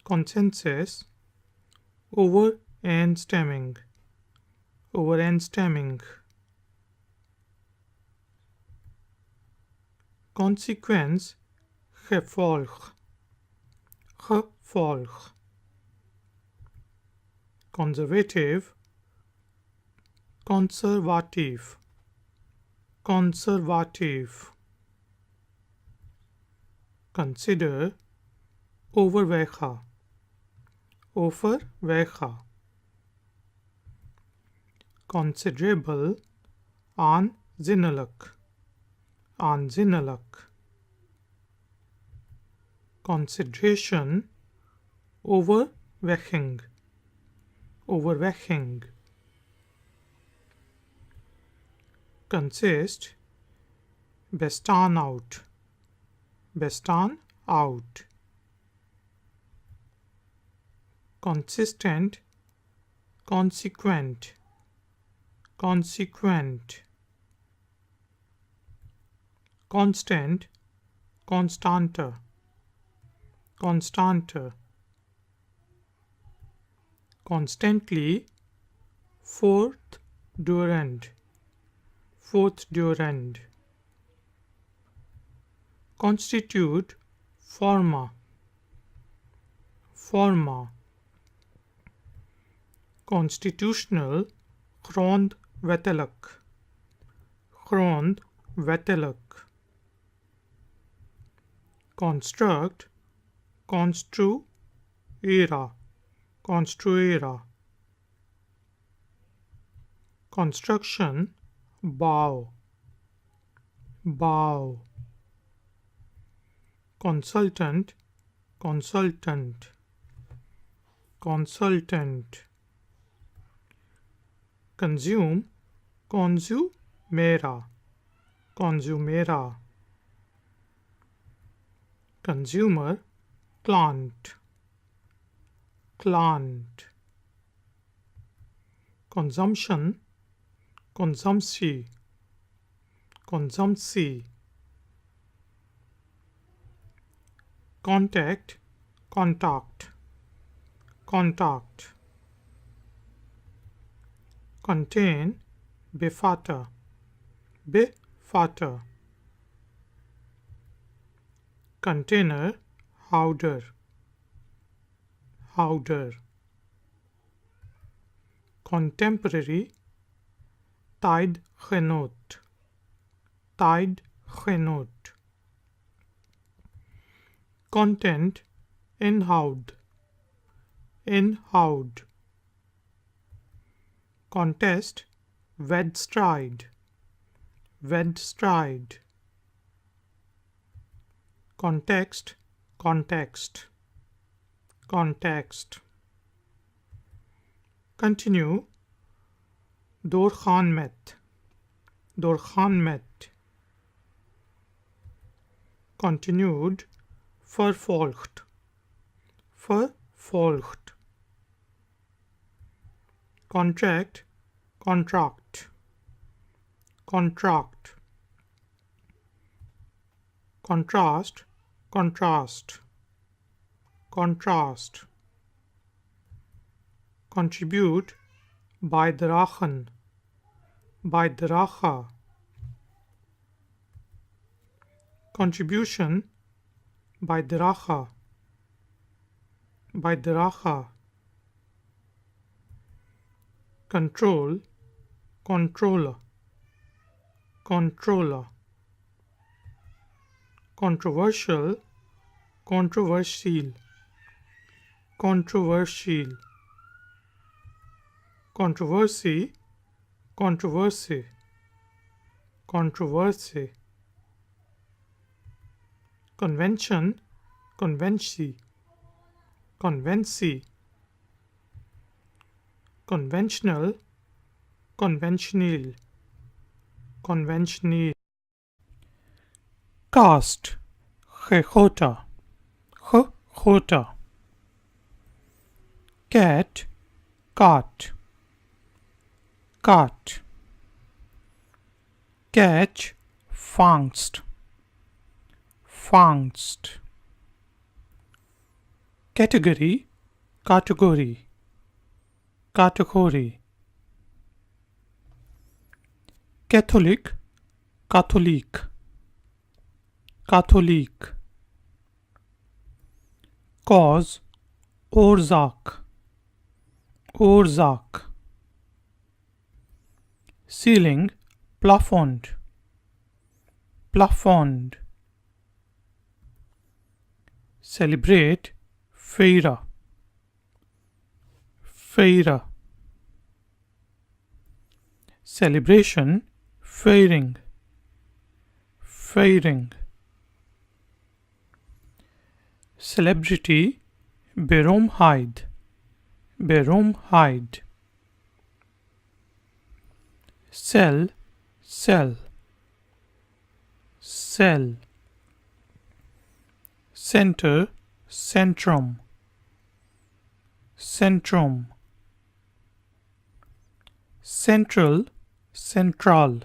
Speaker 1: Consensus, overeenstemming, overeenstemming. Consequence, gevolg, gevolg. Conservative, conservatief, conservatief. Consider, overwegen, overwegen. Considerable, aanzienlijk, aanzienlijk. Consideration, overweging, overweging. Consist, bestaan uit, bestaan uit. Consistent, consequent, consequent. Constant, constante, constante. Constantly, voortdurend, voortdurend. Constitute, vormen, vormen. Constitutional, grondwettelijk, grondwettelijk. Construct, construera, construera. Construction, bouw, bow. Consultant, consultant, consultant. Consume, consumera, consumera. Consumer, client, client. Consumption, consumption, consumption. Contact, contact, contact. Contain, bevatten, bevatten. Container, houder, houder. Contemporary, tijdgenoot, tijdgenoot. Content, inhoud, inhoud. Contest, wedstrijd, wedstrijd. Context, context, context. Continue, doorgaan met, doorgaan met. Continued, vervolgd, vervolgd. Contract, contract, contract. Contrast, contrast, contrast. Contribute, bijdragen, bijdrage. Contribution, bijdrage, bijdrage. Control, controller, controller. Controversial, controversial, controversial. Controversy, controversy, controversy. Convention, convention, convention. Conventional, conventional, conventional. Cast, gegoten, gegoten. Cat, cat, cat. Catch, vangst, vangst. Category, category, category. Catholic, katholiek, katholiek. Cause, oorzaak, oorzaak. Ceiling, plafond, plafond. Celebrate, vieren, vieren. Celebration, viering, viering. Celebrity, beroemdheid, beroemdheid. Cell, cell, cell. Center, centrum, centrum. Central, central,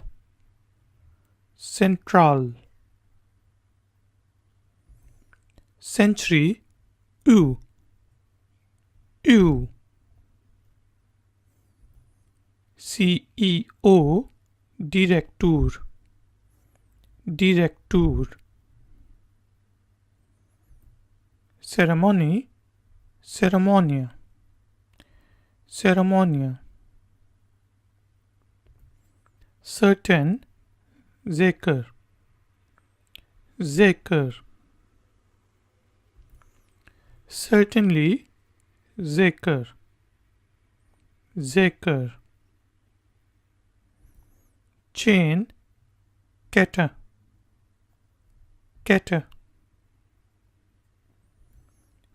Speaker 1: central. Century, eeuw, eeuw. CEO, directeur, directeur. Ceremony, ceremonia, ceremonia. Certain, zeker, zeker. Certainly, zeker, zeker. Chain, kette, Kette.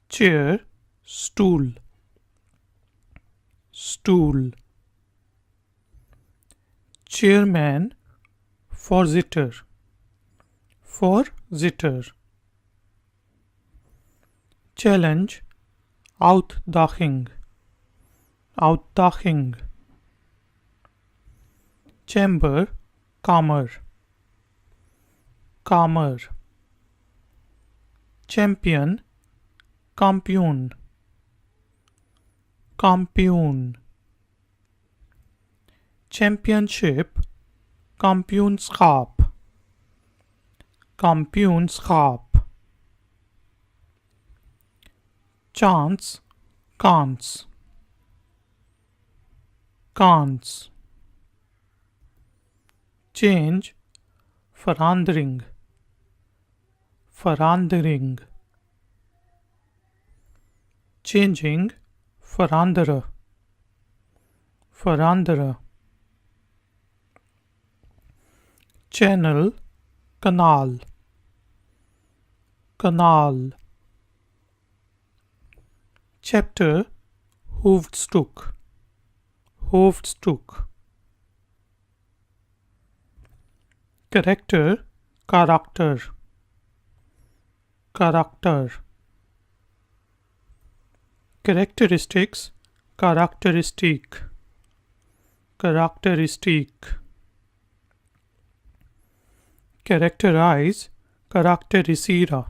Speaker 1: Chair, stool. Stool. Chairman, voorzitter. Voorzitter. Challenge, uitdaging. Uitdaging. Chamber, kamer. Kamer. Champion, kampioen. Kampioen. Championship, kampioenschap. Kampioenschap. Chance, kans. Kans. Change, verandering. Verandering. Changing, veranderen. Veranderen. Channel, kanaal. Kanaal. Chapter, hoofdstuk. Hoofdstuk. Character, karakter. Karakter. Characteristics, karakteristiek. Karakteristiek. Characterize, karakteriseren.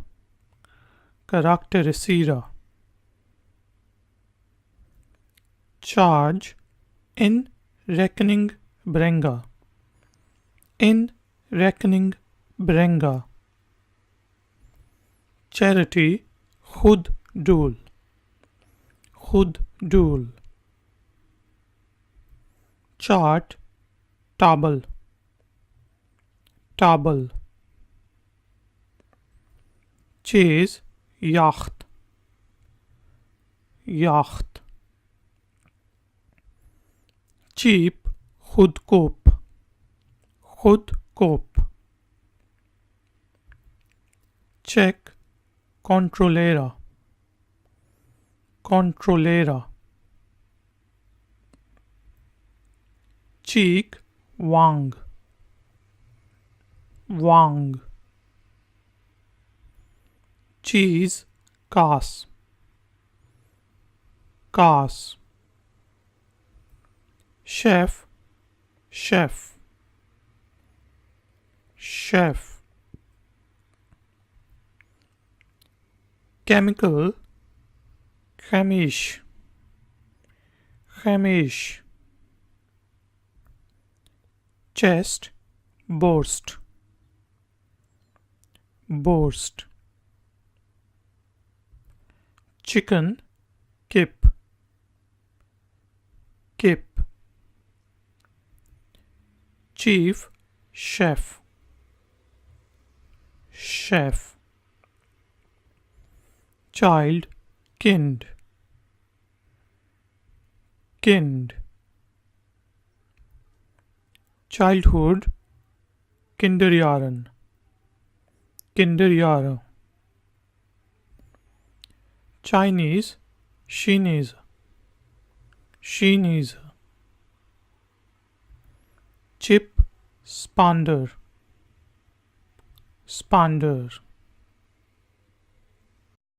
Speaker 1: Karakteriseren. Charge, in rekening brengen. In rekening brengen. Charity, goed doel. Goed doel. Chart, tafel. Tafel. Chase, jacht. Jacht. Cheap, goedkoop. Goedkoop. Check, controleren. Controleren. Cheek, wang. Wang. Cheese, kaas. Kaas. Chef, chef. Chef. Chemical, chemisch. Chemisch. Chest, borst. Borst. Chicken, kip. Kip. Chief, chef. Chef. Child, kind. Kind. Childhood, kinderjaren. Kinderjaren. Chinese, Chinese. Chinese. Chip, spander. Spander.